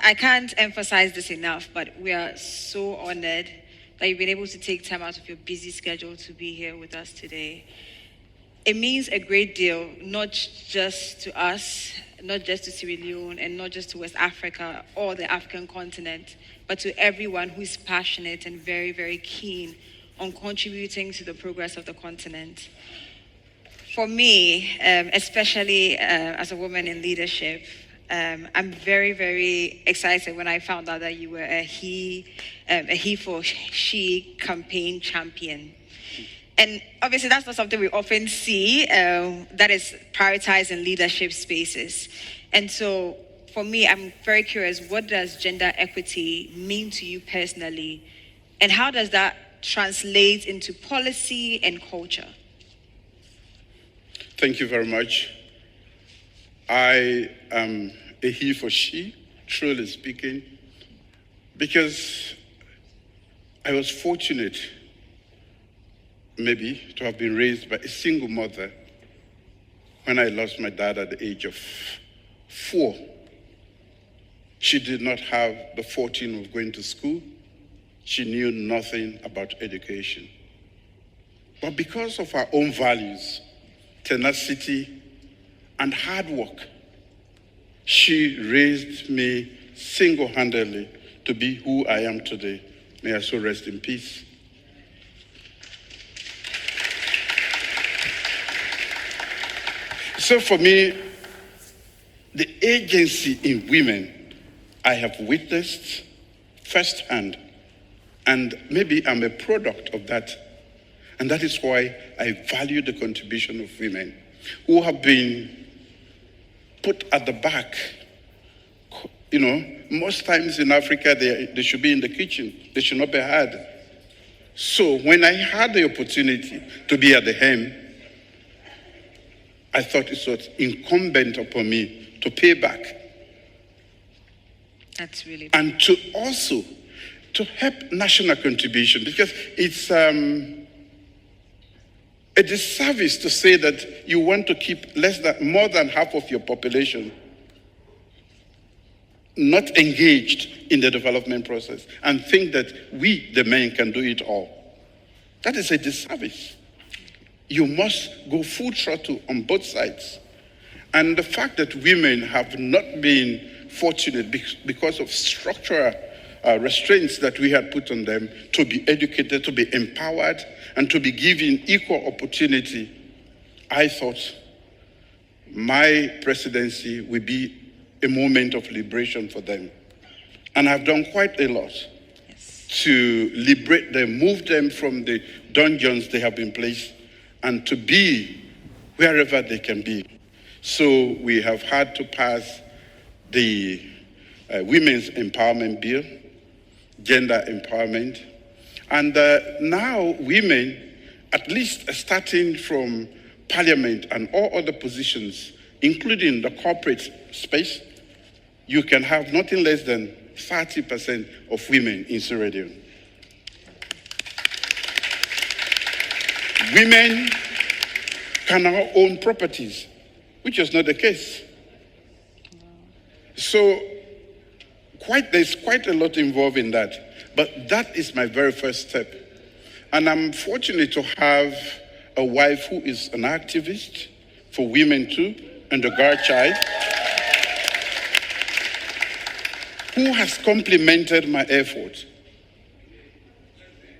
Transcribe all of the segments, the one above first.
I can't emphasize this enough, but we are so honored that you've been able to take time out of your busy schedule to be here with us today. It means a great deal, not just to us, not just to Sierra Leone, and not just to West Africa or the African continent, but to everyone who is passionate and very, very keen on contributing to the progress of the continent. For me, especially as a woman in leadership, I'm very, very excited when I found out that you were a he for she campaign champion. And obviously that's not something we often see that is prioritized in leadership spaces. And so for me, I'm very curious, what does gender equity mean to you personally? And how does that translate into policy and culture? Thank you very much. I am a he for she, truly speaking, because I was fortunate, maybe, to have been raised by a single mother when I lost my dad at the age of 4. She did not have the fortune of going to school. She knew nothing about education. But because of our own values, tenacity, and hard work, she raised me single-handedly to be who I am today. May I so rest in peace. So for me, the agency in women I have witnessed firsthand, and maybe I'm a product of that. And that is why I value the contribution of women who have been put at the back. You know, most times in Africa, they should be in the kitchen. They should not be heard. So when I had the opportunity to be at the helm, I thought it was incumbent upon me to pay back. That's really and to also to help national contribution, because it's a disservice to say that you want to keep more than half of your population not engaged in the development process and think that we, the men, can do it all. That is a disservice. You must go full throttle on both sides. And the fact that women have not been fortunate because of structural restraints that we had put on them to be educated, to be empowered, and to be given equal opportunity, I thought my presidency would be a moment of liberation for them. And I've done quite a lot to liberate them, move them from the dungeons they have been placed, and to be wherever they can be. So we have had to pass the Women's Empowerment Bill, Gender Empowerment, and now women, at least starting from Parliament and all other positions, including the corporate space, you can have nothing less than 30% of women in Sierra Leone. Women can now own properties, which is not the case. So there's quite a lot involved in that. But that is my very first step. And I'm fortunate to have a wife who is an activist for women too, and the 𝐻𝐿, who has complemented my effort.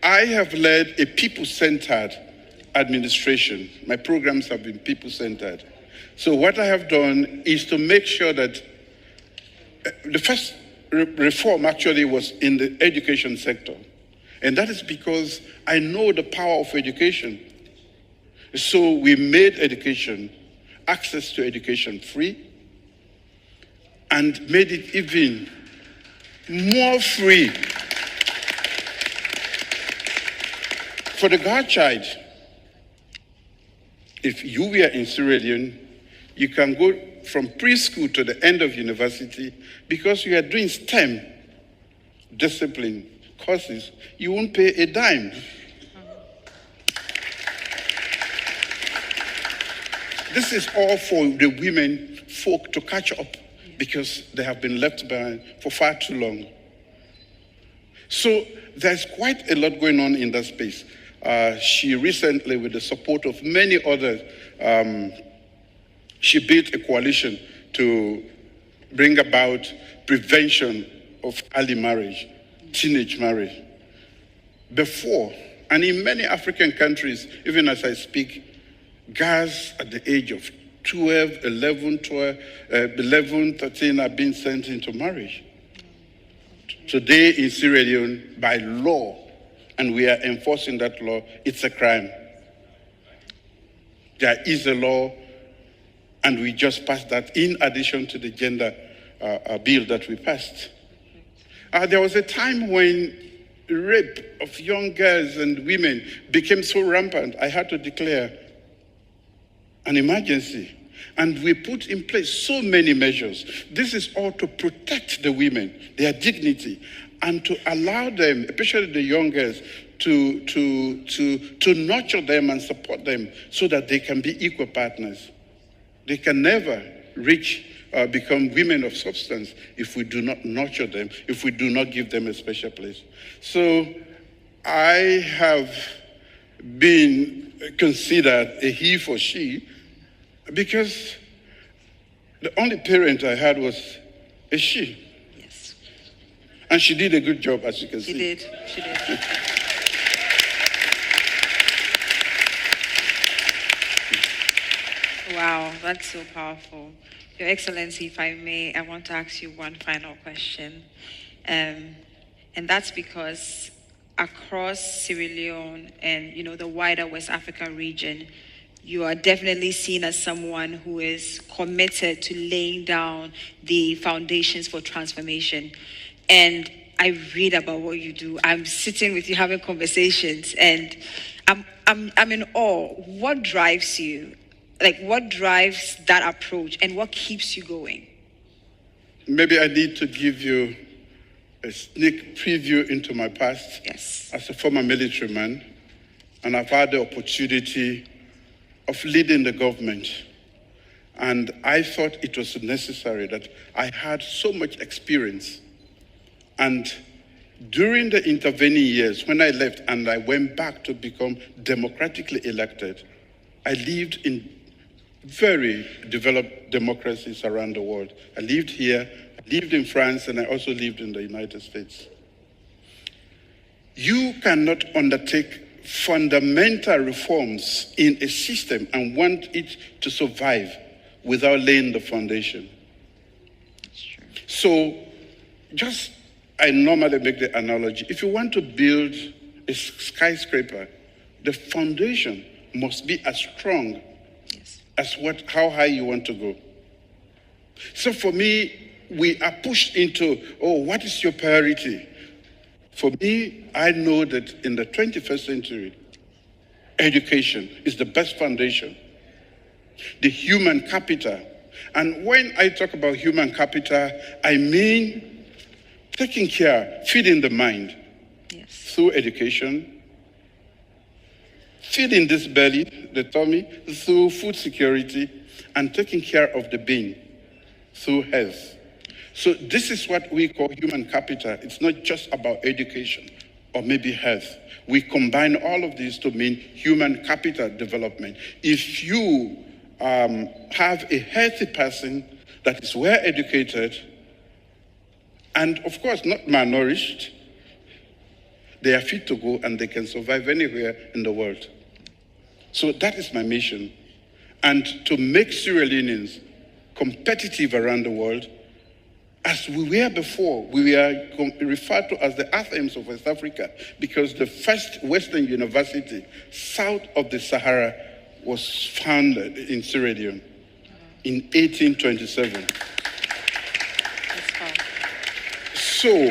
I have led a people-centered administration. My programs have been people-centered. So what I have done is to make sure that the first reform actually was in the education sector. And that is because I know the power of education. So we made education, access to education free, and made it even more free for the 𝐻𝐿. If you were in Sierra Leone, you can go from preschool to the end of university because you are doing STEM discipline courses. You won't pay a dime. This is all for the women folk to catch up because they have been left behind for far too long. So there's quite a lot going on in that space. She recently, with the support of many others, she built a coalition to bring about prevention of early marriage, teenage marriage. Before, and in many African countries, even as I speak, girls at the age of 12, 11, 13 are being sent into marriage. Today in Sierra Leone, by law, and we are enforcing that law, it's a crime. There is a law, and we just passed that in addition to the gender bill that we passed. There was a time when rape of young girls and women became so rampant, I had to declare an emergency. And we put in place so many measures. This is all to protect the women, their dignity, and to allow them, especially the young girls, to nurture them and support them so that they can be equal partners. They can never reach become women of substance if we do not nurture them, if we do not give them a special place. So I have been considered a he for she because the only parent I had was a she. Yes. And she did a good job, as you can see. She did. Wow, that's so powerful. Your Excellency, if I may, I want to ask you one final question. And that's because across Sierra Leone and, the wider West African region, you are definitely seen as someone who is committed to laying down the foundations for transformation. And I read about what you do. I'm sitting with you having conversations, and I'm in awe. What drives you? Like, what drives that approach, and what keeps you going? Maybe I need to give you a sneak preview into my past. Yes. As a former military man, and I've had the opportunity of leading the government. And I thought it was necessary that I had so much experience. And during the intervening years, when I left and I went back to become democratically elected, I lived in very developed democracies around the world. I lived here, I lived in France, and I also lived in the United States. You cannot undertake fundamental reforms in a system and want it to survive without laying the foundation. That's true. So I normally make the analogy, if you want to build a skyscraper, the foundation must be as strong as how high you want to go. So for me, we are pushed into, what is your priority? For me, I know that in the 21st century, education is the best foundation. The human capital. And when I talk about human capital, I mean taking care, feeding the mind through education, feeding this belly, the tummy, through food security, and taking care of the being through health. So this is what we call human capital. It's not just about education or maybe health. We combine all of these to mean human capital development. If you have a healthy person that is well educated and, of course, not malnourished, they are fit to go and they can survive anywhere in the world. So that is my mission. And to make Sierra Leoneans competitive around the world, as we were before, we were referred to as the Athens of West Africa because the first Western university south of the Sahara was founded in Sierra Leone in 1827. So,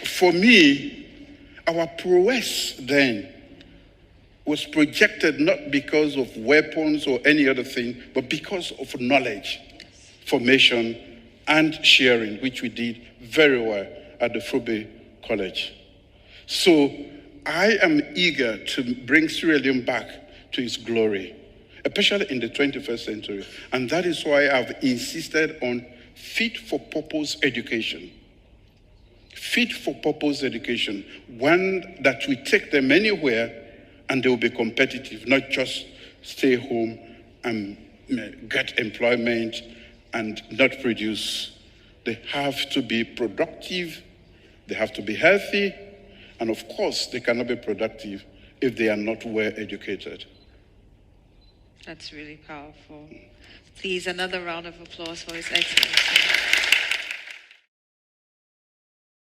for me, our prowess then was projected not because of weapons or any other thing, but because of knowledge, formation, and sharing, which we did very well at the Frobe College. So I am eager to bring Sierra Leone back to its glory, especially in the 21st century. And that is why I've insisted on fit for purpose education. Fit for purpose education, one that will take them anywhere and they will be competitive, not just stay home and get employment and not produce. They have to be productive, they have to be healthy, and of course, they cannot be productive if they are not well educated. That's really powerful. Please, another round of applause for His Excellency.